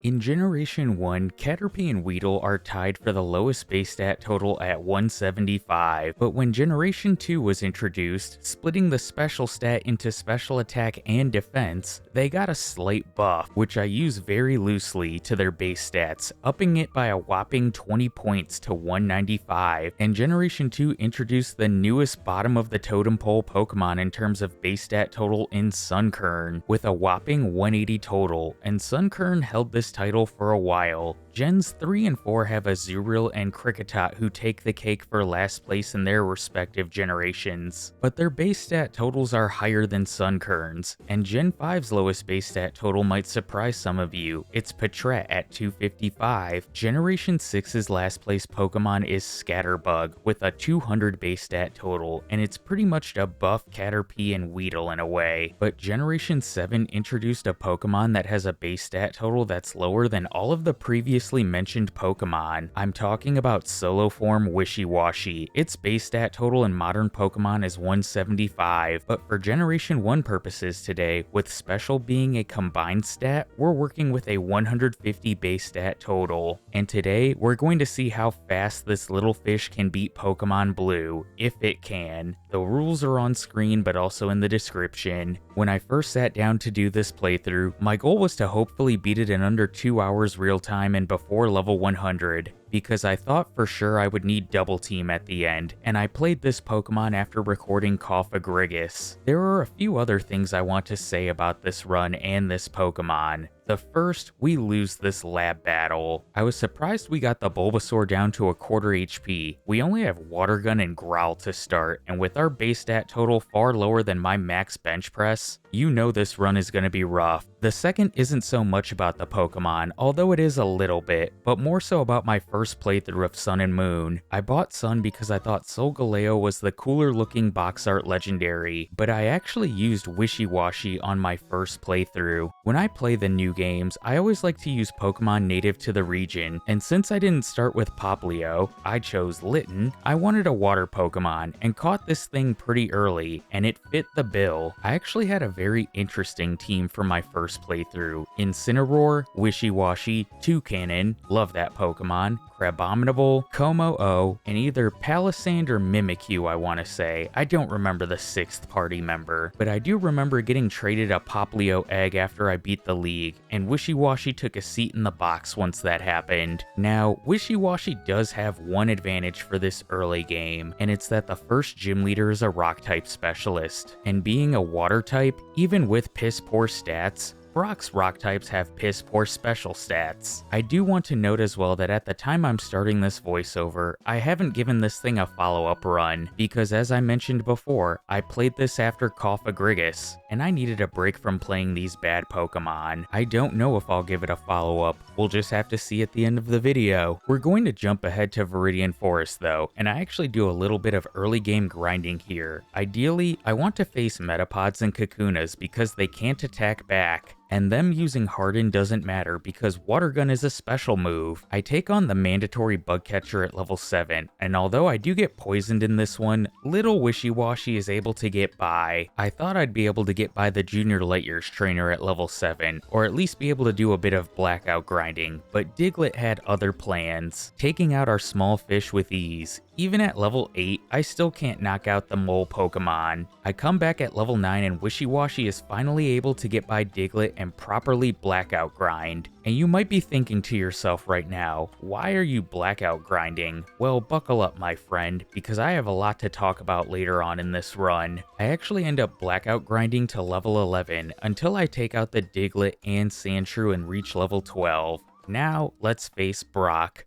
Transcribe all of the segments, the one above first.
In Generation 1, Caterpie and Weedle are tied for the lowest base stat total at 175, but when Generation 2 was introduced, splitting the special stat into special attack and defense, they got a slight buff, which I use very loosely, to their base stats, upping it by a whopping 20 points to 195, and Generation 2 introduced the newest bottom of the totem pole Pokemon in terms of base stat total in Sunkern, with a whopping 180 total, and Sunkern held this title for a while. Gens 3 and 4 have Azurill and Kricketot who take the cake for last place in their respective generations, but their base stat totals are higher than Sunkern's, and Gen 5's lowest base stat total might surprise some of you. It's Patrat at 255. Generation 6's last place Pokemon is Scatterbug with a 200 base stat total, and it's pretty much a buff Caterpie and Weedle in a way, but Generation 7 introduced a Pokemon that has a base stat total that's lower than all of the previously mentioned Pokemon. I'm talking about solo form Wishiwashi. Its base stat total in modern Pokemon is 175, but for Generation 1 purposes today, with special being a combined stat, we're working with a 150 base stat total. And today, we're going to see how fast this little fish can beat Pokemon Blue, if it can. The rules are on screen but also in the description. When I first sat down to do this playthrough, my goal was to hopefully beat it in under 2 hours real time and before level 100, because I thought for sure I would need double team at the end, and I played this Pokemon after recording Coffagrigus. There are a few other things I want to say about this run and this Pokemon. The first, we lose this lab battle. I was surprised we got the Bulbasaur down to a quarter HP. We only have Water Gun and Growl to start, and with our base stat total far lower than my max bench press, you know this run is going to be rough. The second isn't so much about the Pokemon, although it is a little bit, but more so about my first playthrough of Sun and Moon. I bought Sun because I thought Solgaleo was the cooler looking box art legendary, but I actually used Wishiwashi on my first playthrough. When I play the new games, I always like to use Pokemon native to the region, and since I didn't start with Poplio, I chose Litten. I wanted a water Pokemon, and caught this thing pretty early, and it fit the bill. I actually had a very interesting team for my first playthrough. Incineroar, Wishiwashi, Toucannon, love that Pokemon, Crabominable, Como-O, and either Palisand or Mimikyu I want to say. I don't remember the 6th party member, but I do remember getting traded a Poplio egg after I beat the league, and Wishiwashi took a seat in the box once that happened. Now, Wishiwashi does have one advantage for this early game, and it's that the first gym leader is a rock type specialist, and being a water type, even with piss poor stats, Brock's rock types have piss poor special stats. I do want to note as well that at the time I'm starting this voiceover, I haven't given this thing a follow-up run, because as I mentioned before, I played this after Coffagrigus, and I needed a break from playing these bad Pokemon. I don't know if I'll give it a follow-up, we'll just have to see at the end of the video. We're going to jump ahead to Viridian Forest though, and I actually do a little bit of early game grinding here. Ideally, I want to face Metapods and Kakunas because they can't attack back, and them using Harden doesn't matter because Water Gun is a special move. I take on the mandatory Bug Catcher at level 7, and although I do get poisoned in this one, little Wishiwashi is able to get by. I thought I'd be able to get by the Junior Light Years trainer at level 7, or at least be able to do a bit of blackout grinding, but Diglett had other plans, taking out our small fish with ease. Even at level 8, I still can't knock out the mole Pokemon. I come back at level 9 and Wishiwashi is finally able to get by Diglett and properly blackout grind. And you might be thinking to yourself right now, why are you blackout grinding? Well, buckle up my friend, because I have a lot to talk about later on in this run. I actually end up blackout grinding to level 11 until I take out the Diglett and Sandshrew and reach level 12. Now, let's face Brock.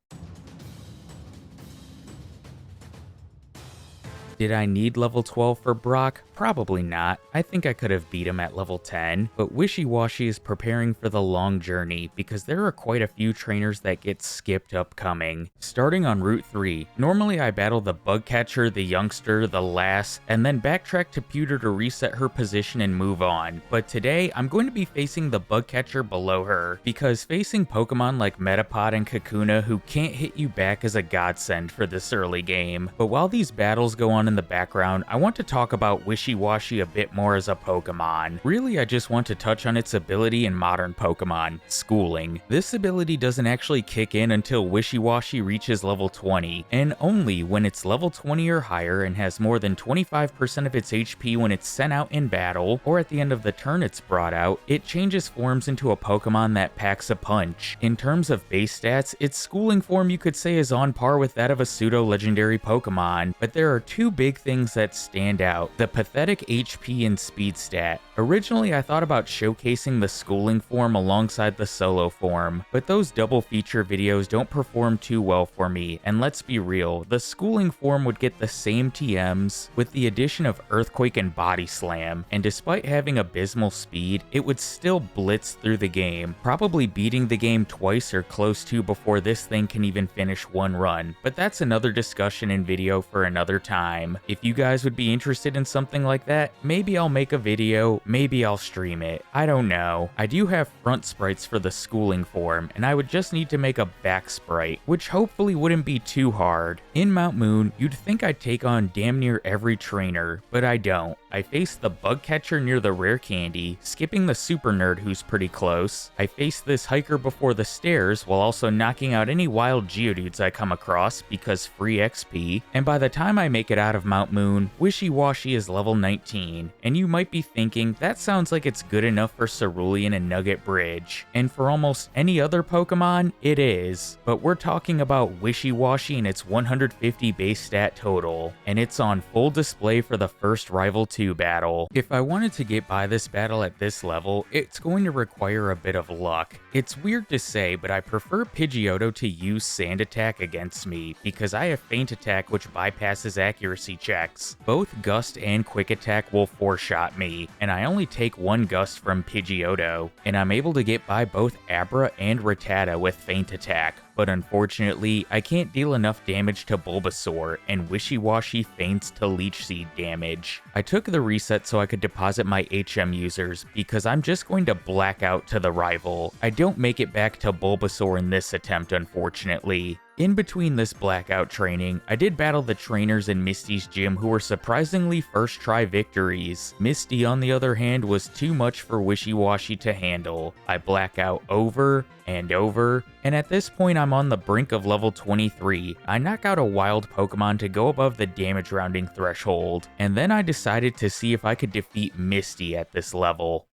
Did I need level 12 for Brock? Probably not. I think I could have beat him at level 10, but Wishiwashi is preparing for the long journey because there are quite a few trainers that get skipped upcoming. Starting on Route 3, normally I battle the Bug Catcher, the Youngster, the Lass, and then backtrack to Pewter to reset her position and move on. But today, I'm going to be facing the Bug Catcher below her, because facing Pokemon like Metapod and Kakuna who can't hit you back is a godsend for this early game. But while these battles go on in the background, I want to talk about Wishiwashi Wishiwashi a bit more as a Pokemon. Really, I just want to touch on its ability in modern Pokemon, Schooling. This ability doesn't actually kick in until Wishiwashi reaches level 20, and only when it's level 20 or higher and has more than 25% of its HP when it's sent out in battle, or at the end of the turn it's brought out, it changes forms into a Pokemon that packs a punch. In terms of base stats, its Schooling form you could say is on par with that of a pseudo-legendary Pokemon, but there are two big things that stand out: the pathetic HP and speed stat. Originally I thought about showcasing the Schooling form alongside the solo form, but those double feature videos don't perform too well for me, and let's be real, the Schooling form would get the same TMs with the addition of Earthquake and Body Slam, and despite having abysmal speed, it would still blitz through the game, probably beating the game twice or close to before this thing can even finish one run, but that's another discussion and video for another time. If you guys would be interested in something like that, maybe I'll make a video, maybe I'll stream it, I don't know. I do have front sprites for the Schooling form, and I would just need to make a back sprite, which hopefully wouldn't be too hard. In Mount Moon, you'd think I'd take on damn near every trainer, but I don't. I face the bug catcher near the rare candy, skipping the super nerd who's pretty close. I face this hiker before the stairs while also knocking out any wild Geodudes I come across because free XP, and by the time I make it out of Mount Moon, Wishiwashi is level 19, and you might be thinking that sounds like it's good enough for Cerulean and Nugget Bridge, and for almost any other Pokemon, it is, but we're talking about Wishiwashi and its 150 base stat total, and it's on full display for the first Rival 2 battle. If I wanted to get by this battle at this level, it's going to require a bit of luck. It's weird to say, but I prefer Pidgeotto to use Sand Attack against me, because I have Feint Attack which bypasses accuracy checks. Both Gust and Quick Attack will 4-shot me, and I only take one Gust from Pidgeotto, and I'm able to get by both Abra and Rattata with Feint Attack. But unfortunately, I can't deal enough damage to Bulbasaur, and Wishiwashi feints to Leech Seed damage. I took the reset so I could deposit my HM users, because I'm just going to black out to the rival. I don't make it back to Bulbasaur in this attempt, unfortunately. In between this blackout training, I did battle the trainers in Misty's gym who were surprisingly first try victories. Misty, on the other hand, was too much for Wishiwashi to handle. I black out over and over, and at this point I'm on the brink of level 23. I knock out a wild Pokemon to go above the damage rounding threshold, and then I decided to see if I could defeat Misty at this level.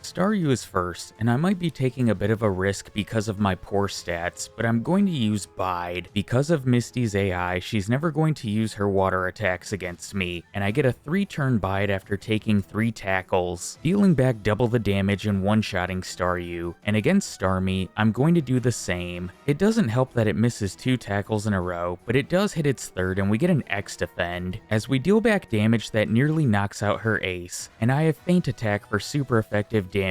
Staryu is first, and I might be taking a bit of a risk because of my poor stats, but I'm going to use Bide. Because of Misty's AI, she's never going to use her water attacks against me, and I get a 3-turn Bide after taking 3 tackles, dealing back double the damage and one-shotting Staryu, and against Starmie, I'm going to do the same. It doesn't help that it misses 2 tackles in a row, but it does hit its third and we get an X defend, as we deal back damage that nearly knocks out her ace, and I have Feint Attack for super effective damage,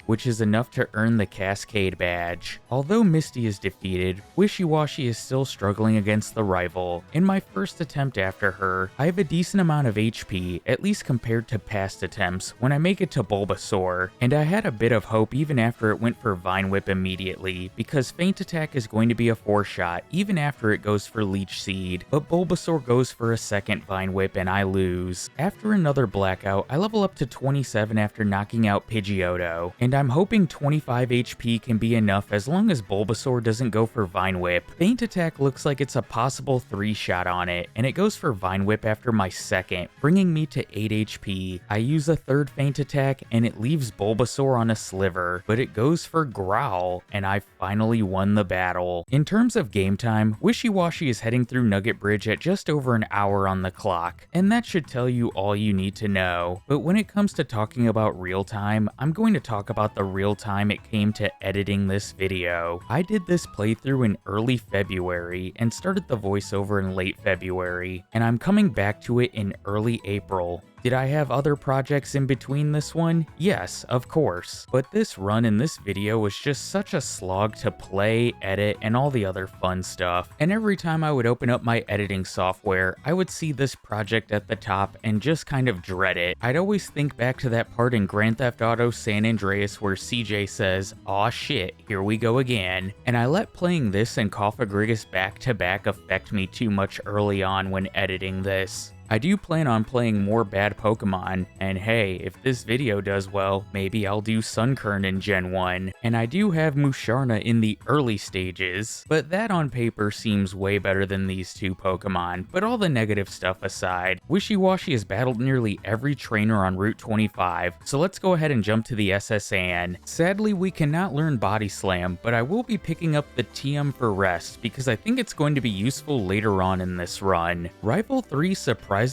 which is enough to earn the Cascade badge. Although Misty is defeated, Wishiwashi is still struggling against the rival. In my first attempt after her, I have a decent amount of HP, at least compared to past attempts, when I make it to Bulbasaur, and I had a bit of hope even after it went for Vine Whip immediately, because Feint Attack is going to be a 4-shot even after it goes for Leech Seed, but Bulbasaur goes for a second Vine Whip and I lose. After another blackout, I level up to 27 after knocking out Pidgeotto, and I'm hoping 25 HP can be enough as long as Bulbasaur doesn't go for Vine Whip. Feint Attack looks like it's a possible 3-shot on it, and it goes for Vine Whip after my second, bringing me to 8 HP. I use a third Feint Attack, and it leaves Bulbasaur on a sliver, but it goes for Growl, and I finally won the battle. In terms of game time, Wishiwashi is heading through Nugget Bridge at just over an hour on the clock, and that should tell you all you need to know. But when it comes to talking about real time, I'm going to talk about the real time it came to editing this video. I did this playthrough in early February and started the voiceover in late February, and I'm coming back to it in early April. Did I have other projects in between this one? Yes, of course. But this run in this video was just such a slog to play, edit, and all the other fun stuff. And every time I would open up my editing software, I would see this project at the top and just kind of dread it. I'd always think back to that part in Grand Theft Auto San Andreas where CJ says, "Aw shit, here we go again." And I let playing this and Cofagrigus back to back affect me too much early on when editing this. I do plan on playing more bad Pokemon, and hey, if this video does well, maybe I'll do Sunkern in Gen 1, and I do have Musharna in the early stages, but that on paper seems way better than these two Pokemon. But all the negative stuff aside, Wishiwashi has battled nearly every trainer on Route 25, so let's go ahead and jump to the SSN. Sadly, we cannot learn Body Slam, but I will be picking up the TM for Rest, because I think it's going to be useful later on in this run. Rival 3 surprisingly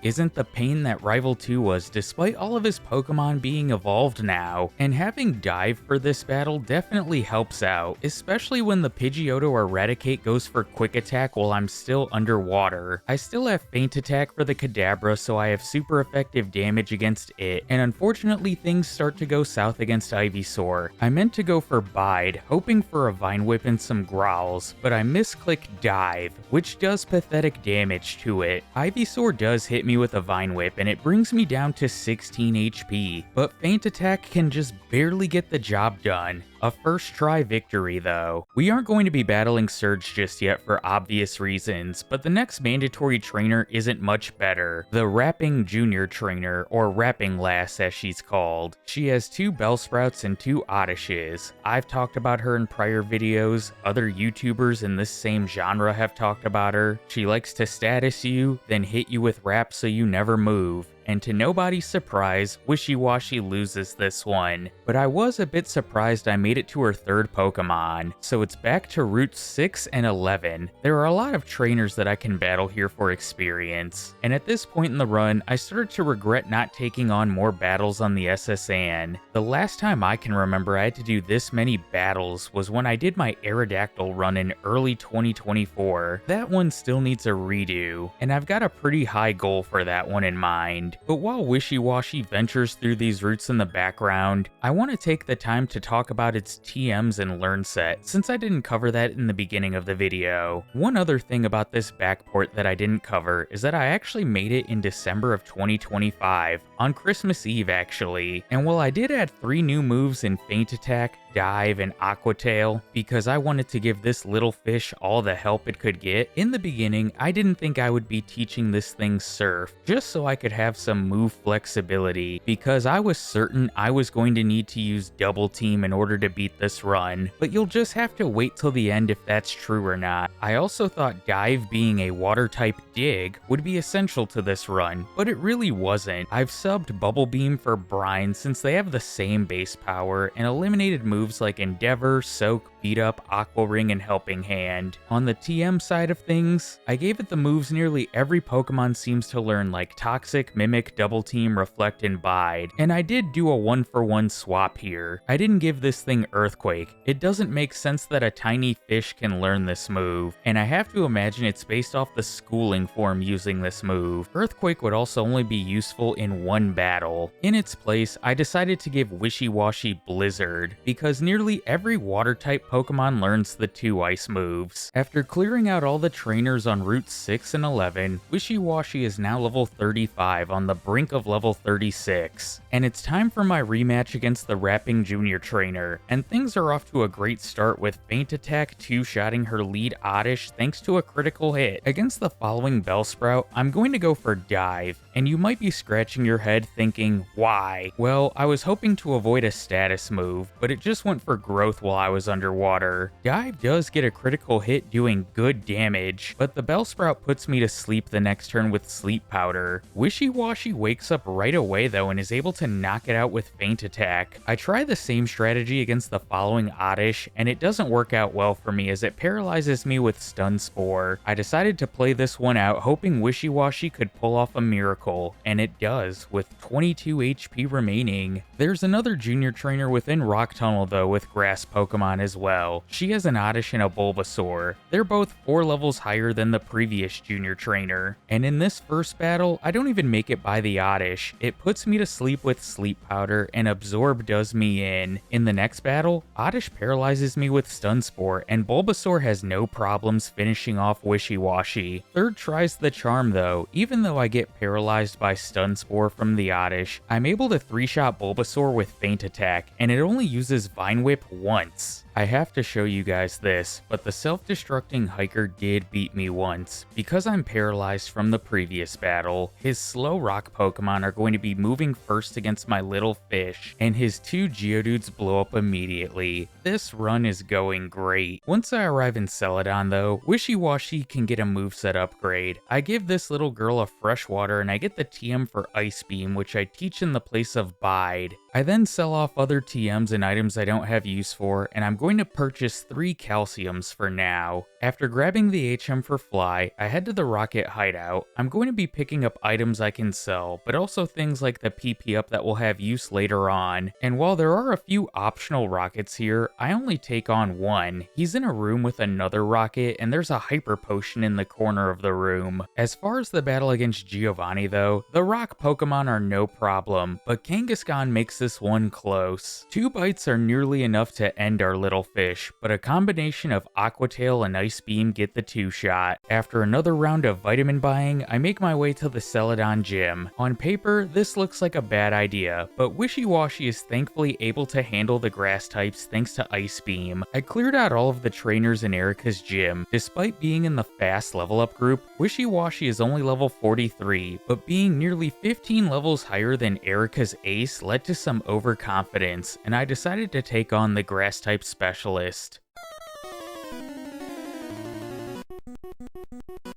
isn't the pain that Rival 2 was, despite all of his Pokemon being evolved now, and having Dive for this battle definitely helps out, especially when the Pidgeotto or Raticate goes for Quick Attack while I'm still underwater. I still have Feint Attack for the Kadabra, so I have super effective damage against it, and unfortunately things start to go south against Ivysaur. I meant to go for Bide, hoping for a Vine Whip and some Growls, but I misclick Dive, which does pathetic damage to it. Ivysaur does hit me with a Vine Whip and it brings me down to 16 HP, but Feint Attack can just barely get the job done. A first try victory though. We aren't going to be battling Surge just yet for obvious reasons, but the next mandatory trainer isn't much better. The Rapping Junior Trainer, or Rapping Lass as she's called. She has 2 Bellsprouts and 2 Oddishes. I've talked about her in prior videos, other YouTubers in this same genre have talked about her. She likes to status you, then hit you with Rap so you never move. And to nobody's surprise, Wishiwashi loses this one. But I was a bit surprised I made it to her 3rd Pokemon, so it's back to Routes 6 and 11. There are a lot of trainers that I can battle here for experience, and at this point in the run, I started to regret not taking on more battles on the SSN. The last time I can remember I had to do this many battles was when I did my Aerodactyl run in early 2024. That one still needs a redo, and I've got a pretty high goal for that one in mind. But while Wishiwashi ventures through these routes in the background, I want to take the time to talk about its TMs and learn set, since I didn't cover that in the beginning of the video. One other thing about this backport that I didn't cover is that I actually made it in December of 2025, on Christmas Eve actually, and while I did add 3 new moves in Feint Attack, Dive, and Aqua Tail, because I wanted to give this little fish all the help it could get, in the beginning I didn't think I would be teaching this thing Surf, just so I could have some move flexibility, because I was certain I was going to need to use Double Team in order to beat this run, but you'll just have to wait till the end if that's true or not. I also thought Dive being a water type dig would be essential to this run, but it really wasn't. I've subbed Bubble Beam for Brine since they have the same base power, and eliminated moves like Endeavor, Soak, Beat Up, Aqua Ring, and Helping Hand. On the TM side of things, I gave it the moves nearly every Pokemon seems to learn, like Toxic, Mimic, Double Team, Reflect, and Bide, and I did do a 1-for-1 swap here. I didn't give this thing Earthquake. It doesn't make sense that a tiny fish can learn this move, and I have to imagine it's based off the schooling form using this move. Earthquake would also only be useful in one battle. In its place, I decided to give Wishiwashi Blizzard, because nearly every water type Pokemon learns the 2 ice moves. After clearing out all the trainers on Routes 6 and 11, Wishiwashi is now level 35 on the brink of level 36. And it's time for my rematch against the Rapping Junior Trainer, and things are off to a great start with Feint Attack 2-shotting her lead Oddish thanks to a critical hit. Against the following Bellsprout, I'm going to go for Dive, and you might be scratching your head thinking, why? Well, I was hoping to avoid a status move, but it just went for Growth while I was underwater. Dive does get a critical hit doing good damage, but the Bellsprout puts me to sleep the next turn with Sleep Powder. Wishiwashi wakes up right away though and is able to knock it out with Feint Attack. I try the same strategy against the following Oddish, and it doesn't work out well for me as it paralyzes me with Stun Spore. I decided to play this one out hoping Wishiwashi could pull off a miracle, and it does, with 22 HP remaining. There's another junior trainer within Rock Tunnel though with grass Pokemon as well. She has an Oddish and a Bulbasaur. They're both 4 levels higher than the previous junior trainer, and in this first battle, I don't even make it hit by the Oddish, it puts me to sleep with Sleep Powder, and Absorb does me in. In the next battle, Oddish paralyzes me with Stun Spore, and Bulbasaur has no problems finishing off Wishiwashi. Third tries the charm though. Even though I get paralyzed by Stun Spore from the Oddish, I'm able to 3-shot Bulbasaur with Feint Attack, and it only uses Vine Whip once. I have to show you guys this, but the self-destructing hiker did beat me once. Because I'm paralyzed from the previous battle, his slow rock Pokemon are going to be moving first against my little fish, and his 2 Geodudes blow up immediately. This run is going great. Once I arrive in Celadon though, Wishiwashi can get a moveset upgrade. I give this little girl a fresh water and I get the TM for Ice Beam, which I teach in the place of Bide. I then sell off other TMs and items I don't have use for, and I'm going to purchase 3 calciums for now. After grabbing the HM for Fly, I head to the Rocket Hideout. I'm going to be picking up items I can sell, but also things like the PP up that will have use later on. And while there are a few optional rockets here, I only take on one. He's in a room with another rocket, and there's a Hyper Potion in the corner of the room. As far as the battle against Giovanni though, the rock Pokemon are no problem, but Kangaskhan makes this one close. 2 bites are nearly enough to end our little fish, but a combination of Aqua Tail and Ice Beam get the 2-shot. After another round of vitamin buying, I make my way to the Celadon gym. On paper, this looks like a bad idea, but Wishiwashi is thankfully able to handle the grass types thanks to Ice Beam. I cleared out all of the trainers in Erica's gym. Despite being in the fast level up group, Wishiwashi is only level 43, but being nearly 15 levels higher than Erica's ace led to some overconfidence, and I decided to take on the grass type specialist.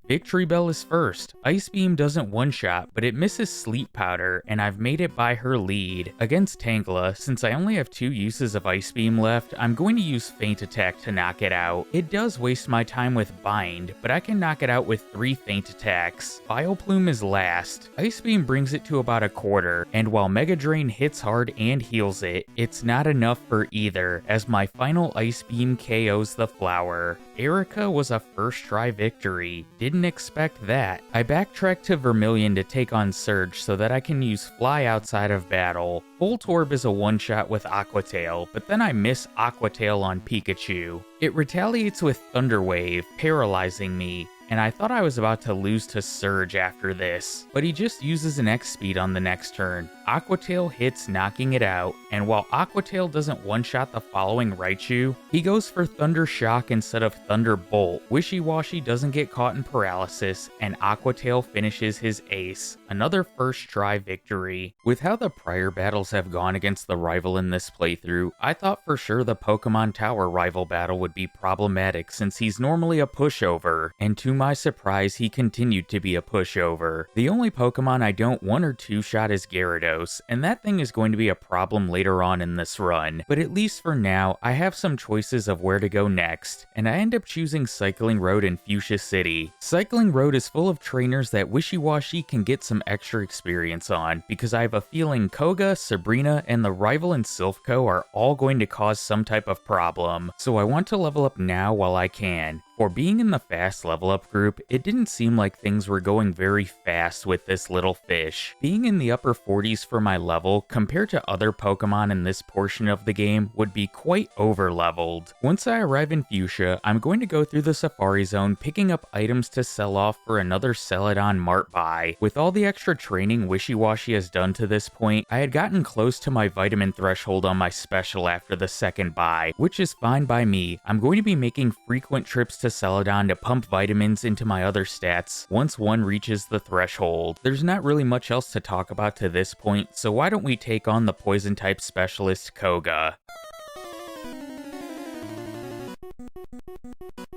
Victory Bell is first. Ice Beam doesn't one-shot, but it misses Sleep Powder, and I've made it by her lead. Against Tangela, since I only have 2 uses of Ice Beam left, I'm going to use Feint Attack to knock it out. It does waste my time with Bind, but I can knock it out with 3 Feint Attacks. Vileplume is last. Ice Beam brings it to about a quarter, and while Mega Drain hits hard and heals it, it's not enough for either, as my final Ice Beam KOs the flower. Erica was a first try victory. Didn't expect that. I backtracked to Vermilion to take on Surge so that I can use Fly outside of battle. Voltorb is a one-shot with Aqua Tail, but then I miss Aqua Tail on Pikachu. It retaliates with Thunder Wave, paralyzing me, and I thought I was about to lose to Surge after this, but he just uses an X-Speed on the next turn. Aqua Tail hits, knocking it out, and while Aqua Tail doesn't one-shot the following Raichu, he goes for Thunder Shock instead of Thunder Bolt. Wishiwashi doesn't get caught in paralysis, and Aqua Tail finishes his ace. Another first try victory. With how the prior battles have gone against the rival in this playthrough, I thought for sure the Pokemon Tower rival battle would be problematic since he's normally a pushover, and to my surprise he continued to be a pushover. The only Pokemon I don't 1 or 2-shot is Gyarados, and that thing is going to be a problem later on in this run, but at least for now I have some choices of where to go next, and I end up choosing Cycling Road in Fuchsia City. Cycling Road is full of trainers that Wishiwashi can get some extra experience on, because I have a feeling Koga, Sabrina, and the rival in Silph Co are all going to cause some type of problem, so I want to level up now while I can. For being in the fast level up group, it didn't seem like things were going very fast with this little fish. Being in the upper 40s for my level compared to other Pokemon in this portion of the game would be quite over leveled. Once I arrive in Fuchsia, I'm going to go through the Safari Zone picking up items to sell off for another Celadon Mart buy. With all the extra training Wishiwashi has done to this point, I had gotten close to my vitamin threshold on my special after the second buy, which is fine by me. I'm going to be making frequent trips to Celadon to pump vitamins into my other stats once one reaches the threshold. There's not really much else to talk about to this point, so why don't we take on the poison type specialist Koga.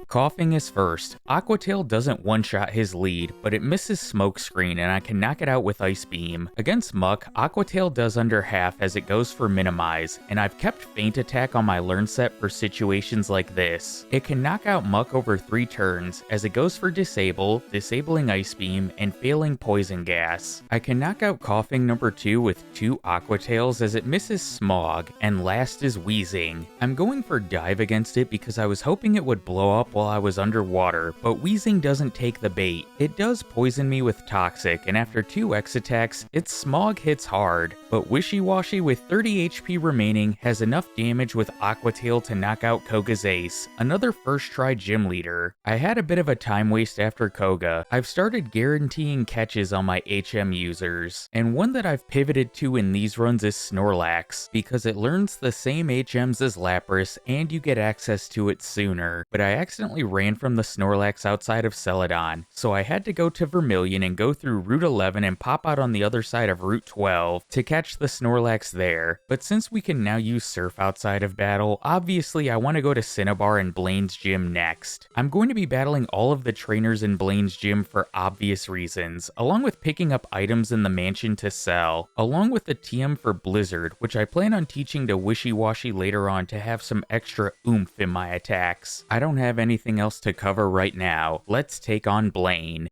Coughing is first. Aqua Tail doesn't one-shot his lead, but it misses Smokescreen and I can knock it out with Ice Beam. Against Muck, Aqua Tail does under half as it goes for Minimize, and I've kept Feint Attack on my learn set for situations like this. It can knock out Muck over 3 turns, as it goes for Disable, disabling Ice Beam, and failing Poison Gas. I can knock out Coughing number 2 with 2 Aqua Tails as it misses Smog, and last is Wheezing. I'm going for Dive against it because I was hoping it would blow up while while I was underwater, but wheezing doesn't take the bait. It does poison me with Toxic, and after 2 X attacks, its Smog hits hard. But Wishiwashi with 30 HP remaining has enough damage with Aqua Tail to knock out Koga's ace, another first try gym leader. I had a bit of a time waste after Koga. I've started guaranteeing catches on my HM users, and one that I've pivoted to in these runs is Snorlax, because it learns the same HMs as Lapras and you get access to it sooner. But I accidentally ran from the Snorlax outside of Celadon, so I had to go to Vermilion and go through Route 11 and pop out on the other side of Route 12 to catch the Snorlax there. But since we can now use Surf outside of battle, obviously I want to go to Cinnabar and Blaine's gym next. I'm going to be battling all of the trainers in Blaine's gym for obvious reasons, along with picking up items in the mansion to sell, along with the TM for Blizzard, which I plan on teaching to Wishiwashi later on to have some extra oomph in my attacks. I don't have anything else to cover right now. Let's take on Blaine.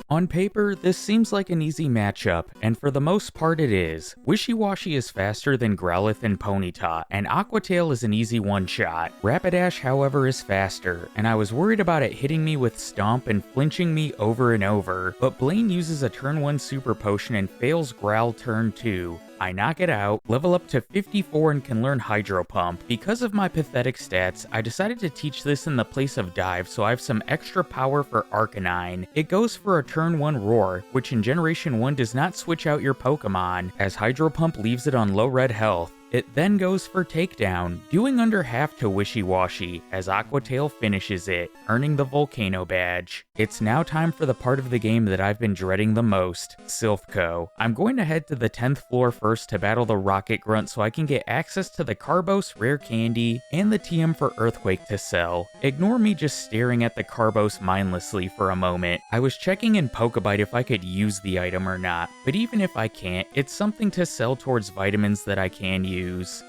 On paper, this seems like an easy matchup, and for the most part it is. Wishiwashi is faster than Growlithe and Ponyta, and Aqua Tail is an easy one-shot. Rapidash, however, is faster, and I was worried about it hitting me with Stomp and flinching me over and over, but Blaine uses a turn 1 super potion and fails Growl turn 2. I knock it out, level up to 54 and can learn Hydro Pump. Because of my pathetic stats, I decided to teach this in the place of Dive so I have some extra power for Arcanine. It goes for a turn 1 Roar, which in Generation 1 does not switch out your Pokemon, as Hydro Pump leaves it on low red health. It then goes for Takedown, doing under half to Wishiwashi, as Aqua Tail finishes it, earning the Volcano badge. It's now time for the part of the game that I've been dreading the most, Silph Co. I'm going to head to the 10th floor first to battle the Rocket Grunt so I can get access to the Carbos Rare Candy and the TM for Earthquake to sell. Ignore me just staring at the Carbos mindlessly for a moment. I was checking in Pokebite if I could use the item or not, but even if I can't, it's something to sell towards vitamins that I can use.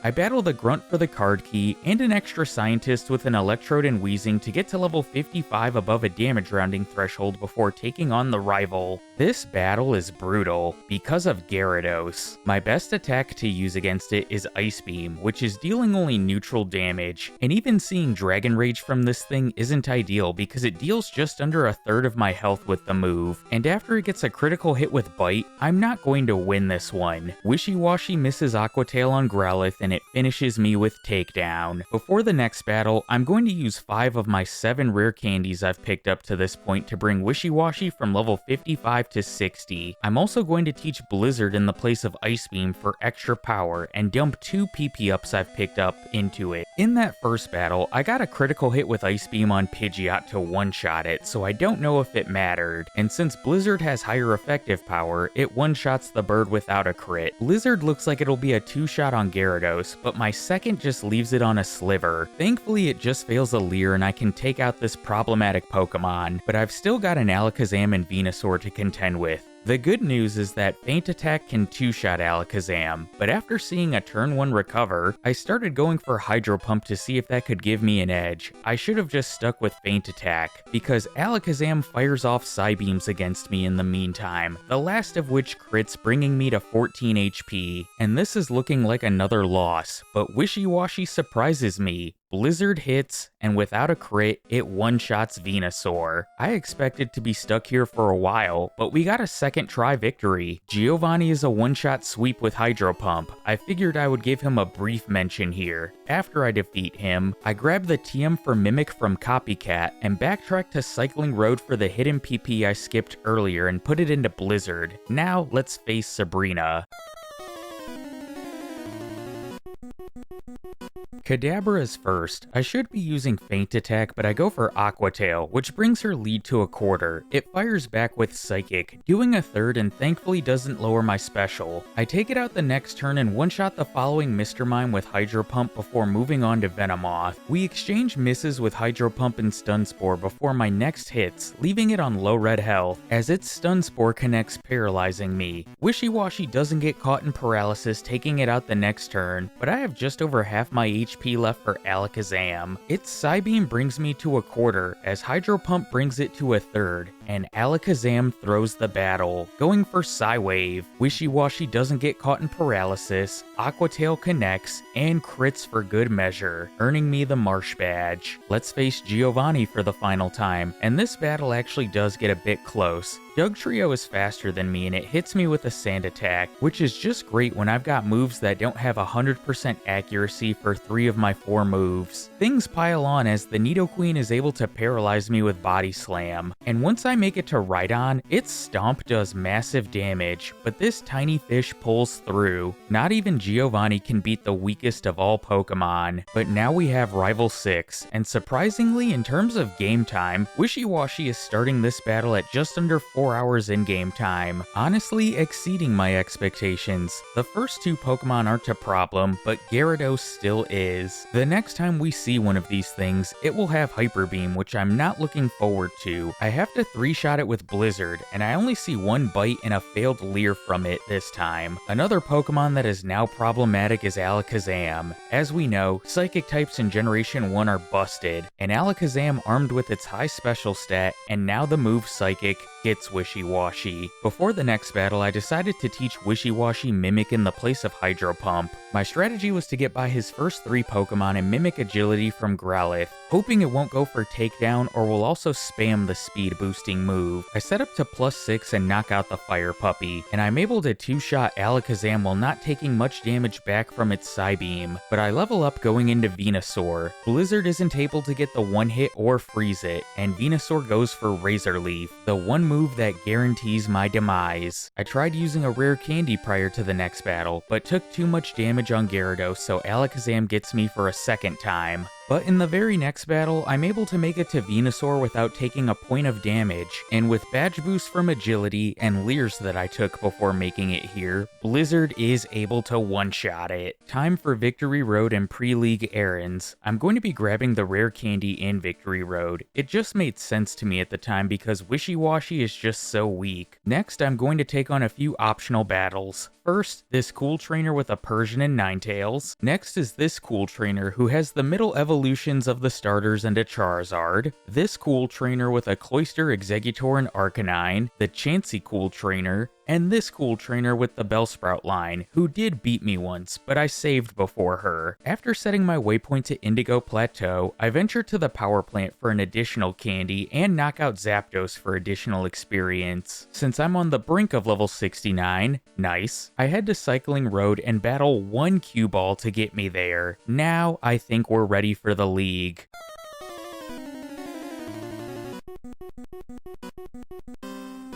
I battle the Grunt for the card key and an extra scientist with an Electrode and Wheezing to get to level 55 above a damage rounding threshold before taking on the rival. This battle is brutal because of Gyarados. My best attack to use against it is Ice Beam, which is dealing only neutral damage, and even seeing Dragon Rage from this thing isn't ideal because it deals just under a third of my health with the move, and after it gets a critical hit with Bite, I'm not going to win this one. Wishiwashi misses Aqua Tail on Growlithe and it finishes me with Takedown. Before the next battle, I'm going to use 5 of my 7 rare candies I've picked up to this point to bring Wishiwashi from level 55 to 60. I'm also going to teach Blizzard in the place of Ice Beam for extra power and dump 2 PP ups I've picked up into it. In that first battle, I got a critical hit with Ice Beam on Pidgeot to one-shot it, so I don't know if it mattered. And since Blizzard has higher effective power, it one-shots the bird without a crit. Blizzard looks like it'll be a 2-shot on Gyarados, but my second just leaves it on a Sliver. Thankfully, it just fails a Leer and I can take out this problematic Pokemon, but I've still got an Alakazam and Venusaur to contend with. The good news is that Feint Attack can 2-shot Alakazam, but after seeing a turn 1 recover, I started going for Hydro Pump to see if that could give me an edge. I should have just stuck with Feint Attack, because Alakazam fires off Psybeams against me in the meantime, the last of which crits bringing me to 14 HP, and this is looking like another loss, but Wishiwashi surprises me. Blizzard hits, and without a crit, it one-shots Venusaur. I expected to be stuck here for a while, but we got a second try victory. Giovanni is a one-shot sweep with Hydro Pump. I figured I would give him a brief mention here. After I defeat him, I grab the TM for Mimic from Copycat and backtrack to Cycling Road for the hidden PP I skipped earlier and put it into Blizzard. Now let's face Sabrina. Kadabra is first. I should be using Feint Attack, but I go for Aqua Tail, which brings her lead to a quarter. It fires back with Psychic, doing a third and thankfully doesn't lower my special. I take it out the next turn and one-shot the following Mr. Mime with Hydro Pump before moving on to Venomoth. We exchange misses with Hydro Pump and Stun Spore before my next hits, leaving it on low red health, as its Stun Spore connects, paralyzing me. Wishiwashi doesn't get caught in paralysis, taking it out the next turn, but I have just over half my HP HP left for Alakazam. Its Psybeam brings me to a quarter, as Hydro Pump brings it to a third, and Alakazam throws the battle, going for Psywave. Wishiwashi doesn't get caught in paralysis, Aqua Tail connects, and crits for good measure, earning me the Marsh badge. Let's face Giovanni for the final time, and this battle actually does get a bit close. Dugtrio is faster than me and it hits me with a sand attack, which is just great when I've got moves that don't have 100% accuracy for 3 of my 4 moves. Things pile on as the Nidoqueen is able to paralyze me with Body Slam, and once I make it to Rhydon, its Stomp does massive damage, but this tiny fish pulls through. Not even Giovanni can beat the weakest of all Pokemon. But now we have Rival 6, and surprisingly in terms of game time, Wishiwashi is starting this battle at just under 4 hours in game time, honestly exceeding my expectations. The first 2 Pokemon aren't a problem, but Gyarados still is. The next time we see one of these things, it will have Hyper Beam, which I'm not looking forward to. I have to 3-shot it with Blizzard, and I only see 1 bite and a failed Leer from it this time. Another Pokemon that is now problematic is Alakazam. As we know, Psychic types in Generation 1 are busted, and Alakazam armed with its high special stat, and now the move Psychic, gets Wishiwashi. Before the next battle, I decided to teach Wishiwashi Mimic in the place of Hydro Pump. My strategy was to get by his first 3 Pokemon and Mimic Agility from Growlithe, hoping it won't go for Takedown or will also spam the speed boosting move. I set up to +6 and knock out the Fire Puppy, and I'm able to 2-shot Alakazam while not taking much damage back from its Psybeam, but I level up going into Venusaur. Blizzard isn't able to get the 1-hit or freeze it, and Venusaur goes for Razor Leaf, the one move that guarantees my demise. I tried using a rare candy prior to the next battle, but took too much damage on Gyarados, so Alakazam gets me for a second time. But in the very next battle, I'm able to make it to Venusaur without taking a point of damage, and with Badge Boost from Agility and Leers that I took before making it here, Blizzard is able to one-shot it. Time for Victory Road and pre-league errands. I'm going to be grabbing the rare candy in Victory Road. It just made sense to me at the time because Wishiwashi is just so weak. Next, I'm going to take on a few optional battles. First, this cool trainer with a Persian and Ninetales. Next is this cool trainer who has the middle evolutions of the starters and a Charizard. This cool trainer with a Cloyster, Exeggutor, and Arcanine. The Chansey cool trainer. And this cool trainer with the Bellsprout line, who did beat me once, but I saved before her. After setting my waypoint to Indigo Plateau, I venture to the power plant for an additional candy and knock out Zapdos for additional experience. Since I'm on the brink of level 69, nice, I head to Cycling Road and battle 1 Cue-Ball to get me there. Now I think we're ready for the league.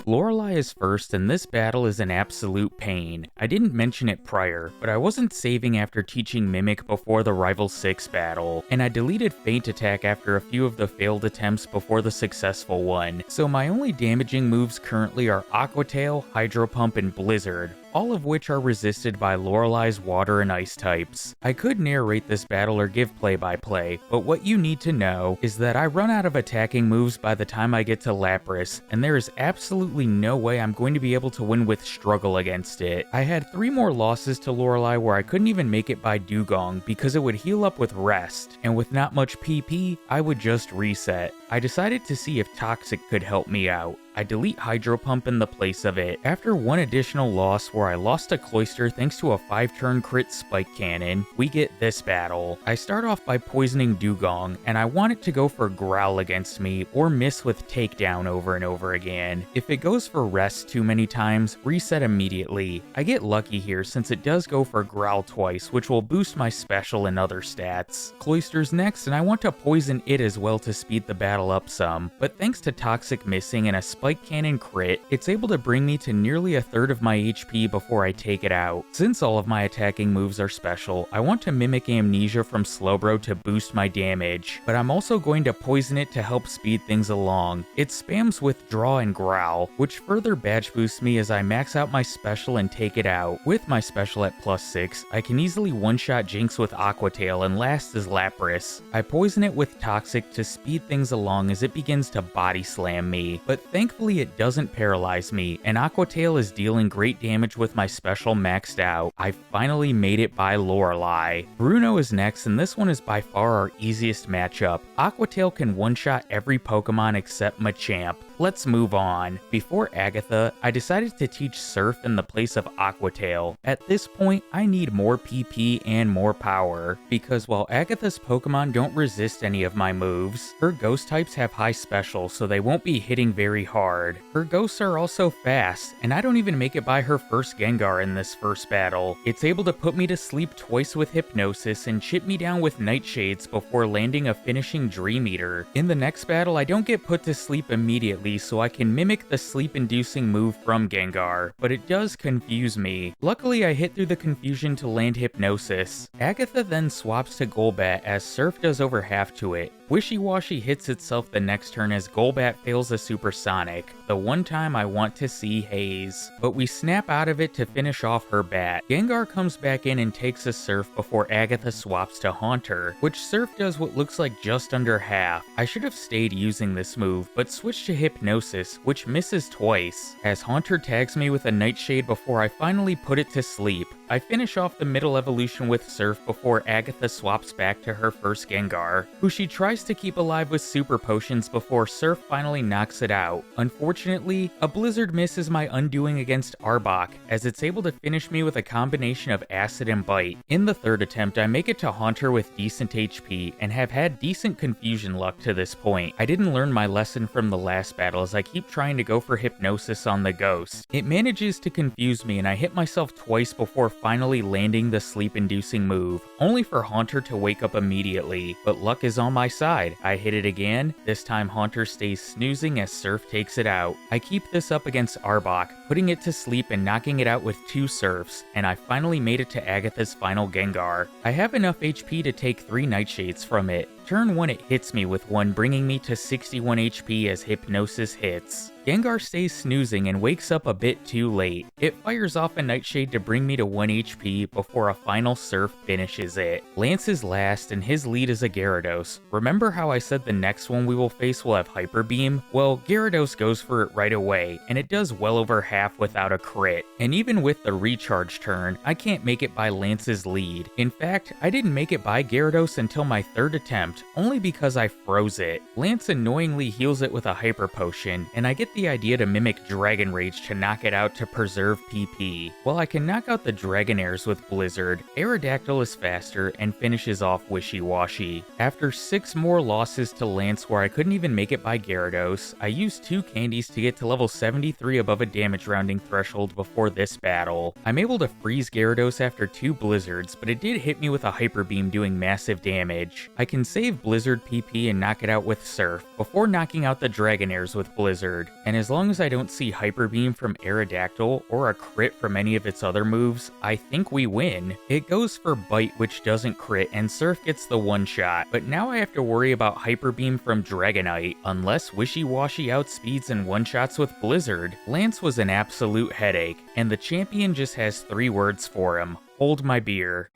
Lorelei is first, and this battle is an absolute pain. I didn't mention it prior, but I wasn't saving after teaching Mimic before the Rival 6 battle, and I deleted Feint Attack after a few of the failed attempts before the successful one, so my only damaging moves currently are Aqua Tail, Hydro Pump, and Blizzard, all of which are resisted by Lorelei's water and ice types. I could narrate this battle or give play-by-play, but what you need to know is that I run out of attacking moves by the time I get to Lapras, and there is absolutely no way I'm going to be able to win with struggle against it. I had 3 more losses to Lorelei where I couldn't even make it by Dugong because it would heal up with Rest, and with not much PP, I would just reset. I decided to see if Toxic could help me out. I delete Hydro Pump in the place of it. After one additional loss where I lost to Cloyster thanks to a 5-turn crit Spike Cannon, we get this battle. I start off by poisoning Dugong, and I want it to go for Growl against me or miss with Takedown over and over again. If it goes for Rest too many times, reset immediately. I get lucky here since it does go for Growl twice, which will boost my special and other stats. Cloyster's next, and I want to poison it as well to speed the battle up some, but thanks to Toxic missing and a Spike Cannon crit, it's able to bring me to nearly a third of my HP before I take it out. Since all of my attacking moves are special, I want to mimic Amnesia from Slowbro to boost my damage, but I'm also going to poison it to help speed things along. It spams Withdraw and Growl, which further badge boosts me as I max out my special and take it out. With my special at +6, I can easily one-shot Jinx with Aqua Tail, and last is Lapras. I poison it with Toxic to speed things along as it begins to body slam me, but thankfully Thankfully it doesn't paralyze me, and Aqua Tail is dealing great damage with my special maxed out. I finally made it by Lorelei. Bruno is next, and this one is by far our easiest matchup. Aqua Tail can one-shot every Pokemon except Machamp. Let's move on. Before Agatha, I decided to teach Surf in the place of Aqua Tail. At this point, I need more PP and more power, because while Agatha's Pokemon don't resist any of my moves, her ghost types have high special, so they won't be hitting very hard. Her ghosts are also fast, and I don't even make it by her first Gengar in this first battle. It's able to put me to sleep twice with Hypnosis and chip me down with Nightshades before landing a finishing Dream Eater. In the next battle, I don't get put to sleep immediately, so I can mimic the sleep-inducing move from Gengar, but it does confuse me. Luckily, I hit through the confusion to land Hypnosis. Agatha then swaps to Golbat as Surf does over half to it. Wishiwashi hits itself the next turn as Golbat fails a Supersonic, the one time I want to see Haze. But we snap out of it to finish off her bat. Gengar comes back in and takes a Surf before Agatha swaps to Haunter, which Surf does what looks like just under half. I should have stayed using this move, but switched to Hypnosis, which misses twice, as Haunter tags me with a Nightshade before I finally put it to sleep. I finish off the middle evolution with Surf before Agatha swaps back to her first Gengar, who she tries to keep alive with Super Potions before Surf finally knocks it out. Unfortunately, a Blizzard miss is my undoing against Arbok, as it's able to finish me with a combination of Acid and Bite. In the third attempt, I make it to Haunter with decent HP, and have had decent confusion luck to this point. I didn't learn my lesson from the last battle as I keep trying to go for Hypnosis on the Ghost. It manages to confuse me and I hit myself twice before finally landing the sleep-inducing move, only for Haunter to wake up immediately, but luck is on my side. I hit it again. This time Haunter stays snoozing as Surf takes it out. I keep this up against Arbok, putting it to sleep and knocking it out with 2 Surfs, and I finally made it to Agatha's final Gengar. I have enough HP to take 3 Nightshades from it. Turn 1 it hits me with 1, bringing me to 61 HP as Hypnosis hits. Gengar stays snoozing and wakes up a bit too late. It fires off a Nightshade to bring me to 1 HP before a final Surf finishes it. Lance is last and his lead is a Gyarados. Remember how I said the next one we will face will have Hyper Beam? Well, Gyarados goes for it right away, and it does well over half without a crit. And even with the recharge turn, I can't make it by Lance's lead. In fact, I didn't make it by Gyarados until my 3rd attempt, only because I froze it. Lance annoyingly heals it with a Hyper Potion, and I get the idea to mimic Dragon Rage to knock it out to preserve PP. While I can knock out the Dragonairs with Blizzard, Aerodactyl is faster and finishes off Wishiwashi. After 6 more losses to Lance where I couldn't even make it by Gyarados, I used 2 candies to get to level 73 above a damage rounding threshold before this battle. I'm able to freeze Gyarados after 2 Blizzards, but it did hit me with a Hyper Beam doing massive damage. I can save Blizzard PP and knock it out with Surf, before knocking out the Dragonairs with Blizzard. And as long as I don't see Hyper Beam from Aerodactyl or a crit from any of its other moves, I think we win. It goes for Bite, which doesn't crit, and Surf gets the one-shot, but now I have to worry about Hyper Beam from Dragonite, unless Wishiwashi outspeeds and one-shots with Blizzard. Lance was an absolute headache, and the champion just has 3 words for him: hold my beer.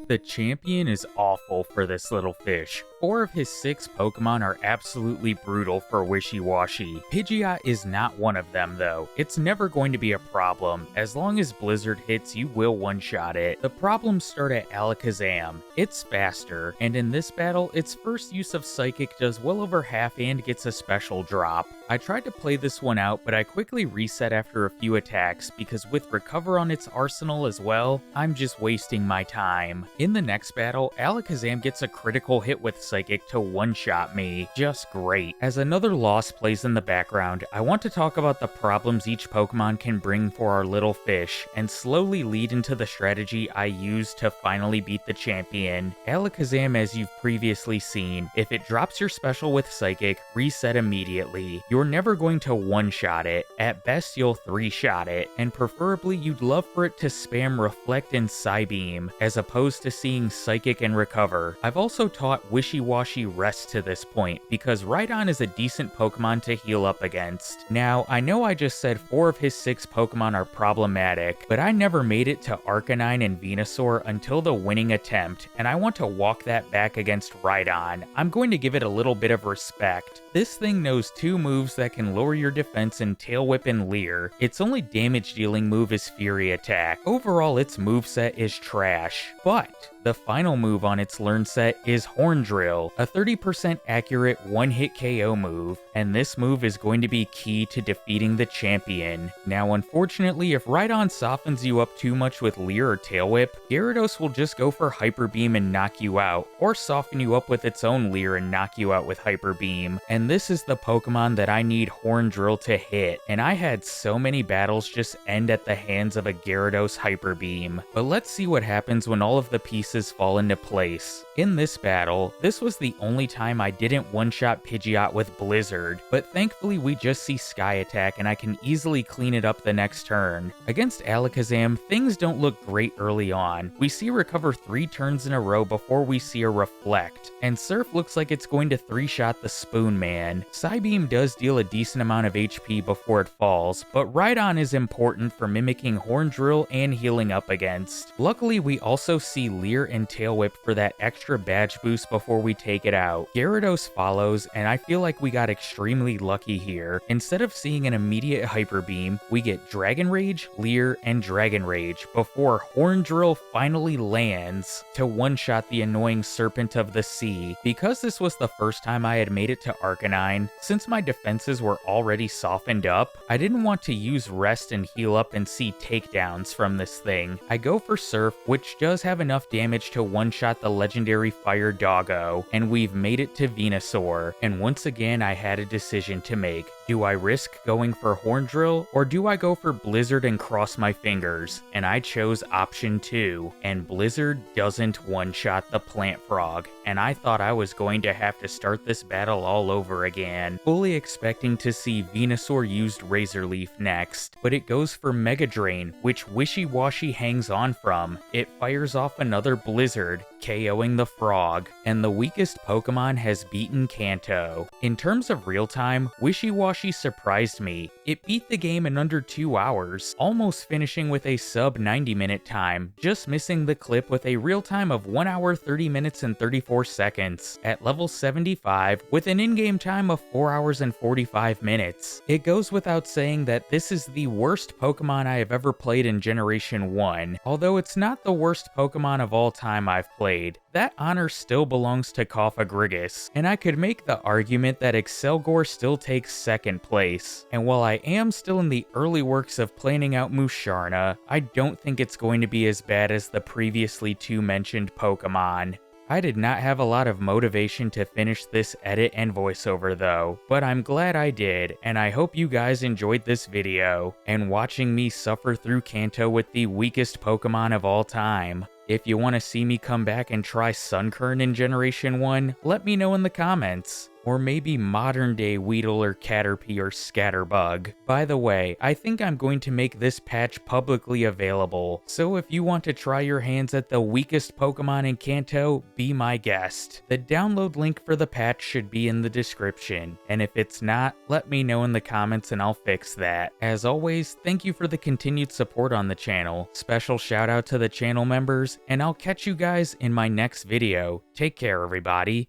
The champion is awful for this little fish. 4 of his 6 Pokemon are absolutely brutal for Wishiwashi. Pidgeot is not one of them though. It's never going to be a problem. As long as Blizzard hits, you will one-shot it. The problems start at Alakazam. It's faster, and in this battle, its first use of Psychic does well over half and gets a special drop. I tried to play this one out, but I quickly reset after a few attacks because with Recover on its arsenal as well, I'm just wasting my time. In the next battle, Alakazam gets a critical hit with Psychic to one-shot me. Just great. As another loss plays in the background, I want to talk about the problems each Pokemon can bring for our little fish, and slowly lead into the strategy I used to finally beat the champion. Alakazam, as you've previously seen, if it drops your special with Psychic, reset immediately. You're never going to one-shot it. At best, you'll 3-shot it, and preferably you'd love for it to spam Reflect and Psybeam, as opposed to seeing Psychic and Recover. I've also taught Wishiwashi Wishiwashi rest to this point, because Rhydon is a decent Pokemon to heal up against. Now, I know I just said 4 of his 6 Pokemon are problematic, but I never made it to Arcanine and Venusaur until the winning attempt, and I want to walk that back against Rhydon. I'm going to give it a little bit of respect. This thing knows 2 moves that can lower your defense in Tail Whip and Leer. Its only damage dealing move is Fury Attack. Overall, its moveset is trash, but the final move on its learn set is Horn Drill, a 30% accurate one-hit KO move, and this move is going to be key to defeating the champion. Now, unfortunately, if Rhydon softens you up too much with Leer or Tail Whip, Gyarados will just go for Hyper Beam and knock you out, or soften you up with its own Leer and knock you out with Hyper Beam. And this is the Pokemon that I need Horn Drill to hit, and I had so many battles just end at the hands of a Gyarados Hyper Beam. But let's see what happens when all of the pieces fall into place. In this battle, this was the only time I didn't one-shot Pidgeot with Blizzard, but thankfully we just see Sky Attack and I can easily clean it up the next turn. Against Alakazam, things don't look great early on. We see recover 3 turns in a row before we see a Reflect, and Surf looks like it's going to 3-shot the Spoon Man. Psybeam does deal a decent amount of HP before it falls, but Rhydon is important for mimicking Horn Drill and healing up against. Luckily, we also see Leer and Tail Whip for that extra badge boost before we take it out. Gyarados follows, and I feel like we got extremely lucky here. Instead of seeing an immediate Hyper Beam, we get Dragon Rage, Leer, and Dragon Rage before Horn Drill finally lands to one-shot the annoying Serpent of the Sea. Because this was the first time I had made it to Arcanine, since my defenses were already softened up, I didn't want to use Rest and heal up and see takedowns from this thing. I go for Surf, which does have enough damage to one-shot the legendary Fire Doggo, and we've made it to Venusaur. And once again, I had a decision to make. Do I risk going for Horn Drill, or do I go for Blizzard and cross my fingers? And I chose option 2, and Blizzard doesn't one-shot the Plant Frog, and I thought I was going to have to start this battle all over again, fully expecting to see Venusaur used Razor Leaf next, but it goes for Mega Drain, which Wishiwashi hangs on from. It fires off another Blizzard, KOing the frog, and the weakest Pokemon has beaten Kanto. In terms of real time, Wishiwashi surprised me. It beat the game in under 2 hours, almost finishing with a sub 90-minute time, just missing the clip with a real time of 1 hour 30 minutes and 34 seconds, at level 75, with an in-game time of 4 hours and 45 minutes. It goes without saying that this is the worst Pokemon I have ever played in Generation 1, although it's not the worst Pokemon of all time I've played. That honor still belongs to Cofagrigus, and I could make the argument that Excelgor still takes second place. And while I am still in the early works of planning out Musharna, I don't think it's going to be as bad as the previously 2 mentioned Pokemon. I did not have a lot of motivation to finish this edit and voiceover though, but I'm glad I did, and I hope you guys enjoyed this video, and watching me suffer through Kanto with the weakest Pokemon of all time. If you want to see me come back and try Sunkern in Generation 1, let me know in the comments. Or maybe modern day Weedle or Caterpie or Scatterbug. By the way, I think I'm going to make this patch publicly available, so if you want to try your hands at the weakest Pokemon in Kanto, be my guest. The download link for the patch should be in the description, and if it's not, let me know in the comments and I'll fix that. As always, thank you for the continued support on the channel. Special shout out to the channel members, and I'll catch you guys in my next video. Take care, everybody.